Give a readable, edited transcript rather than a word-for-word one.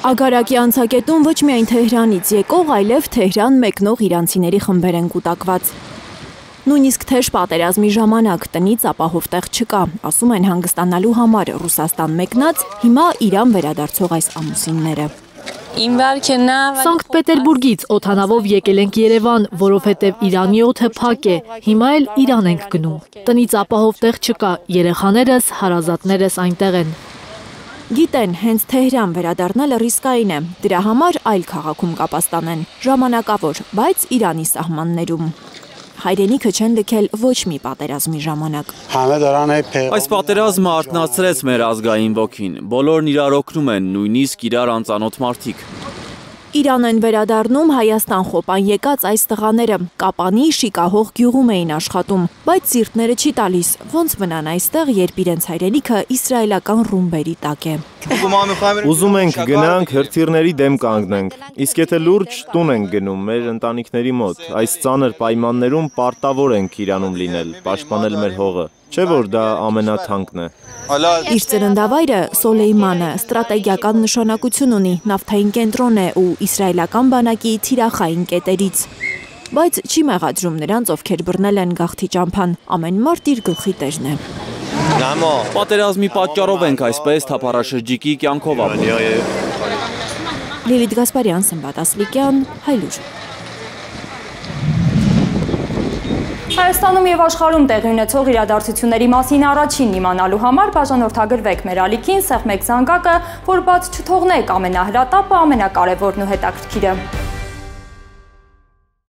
Ագարակի անցակետում ոչ միայն Թեհրանից եկող, այլև Թեհրան մեկնող իրանցիների խմբեր են կուտակված։ Նույնիսկ թեժ պատերազմի ժամանակ տնից ապահով տեղ չկա, ասում են հանգստանալու համար Ռուսաստան մեկնած, հիմա Իրան վերադարձող այս ամուսինները։ Սանկտ Պետերբուրգից օդանավով եկել ենք Երևան, որովհետև Իրանի օդը փակ է, հիմա էլ Իրան ենք գնում։ Տնից ապահով տեղ չկա, երեխաներս, հարազատներս այնտեղ են։ Գիտեն, հենց Թեհրան վերադառնալը ռիսկային է, դրա համար այլ քաղաքում կապաստանեն, ժամանակավոր, բայց Իրանի սահմաններում։ Հայրենիքը չեն լքել ոչ մի պատերազմի ժամանակ։ Այս պատերազմը արթնացրեց մեր ազգային ոգին, բոլորն իրար օգնում են, նույնիսկ իրար անծանոթ մարդիկ։ Իրան են վերադառնում Հայաստան խոպան եկած այս տղաները, Կապանի շիկահող գյուղում էին աշխատում, բայց սիրտները չի տալիս, ոնց մնան այստեղ, երբ իրենց հայրենիքը իսրայելական ռումբերի տակ է։ Ուզում ենք գնանք, հրթիռների դեմ կանգնենք, իսկ եթե լուրջ տուն ենք գնում մեր ընտանիքների մոտ, այս ծանր պայմաններում պարտավոր ենք Իրանում լինել, պաշտպանել մեր հողը, չէ՞ որ դա ամենաթանկն է։ Իր ծննդավայրը Սոլեյմանը ստրատեգիական նշանակություն ունի, նավթային կենտրոն է ու իսրայելական բանակի թիրախային կետերից։ Բայց չի մեղադրում նրանց, ովքեր բռնել են գաղթի ճամփան, ամեն մարդ իր գլխի տերն է։ Պատերազմի պատճառով ենք այսպես թափառաշրջիկի կյանքով ապրում։ Լիլիթ Գասպարյան, Սմբատ Ասլիկյան, Հայլուր։ Հայաստանում և աշխարհում տեղի ունեցող իրադարձությունների մասին առաջինն իմանալու համար բաժանորդագրվեք մեր ալիքին, սեղմեք զանգակը, որ բաց չթողնեք ամենահրատապը, ամենակարևորն ու հետաքրքիրը։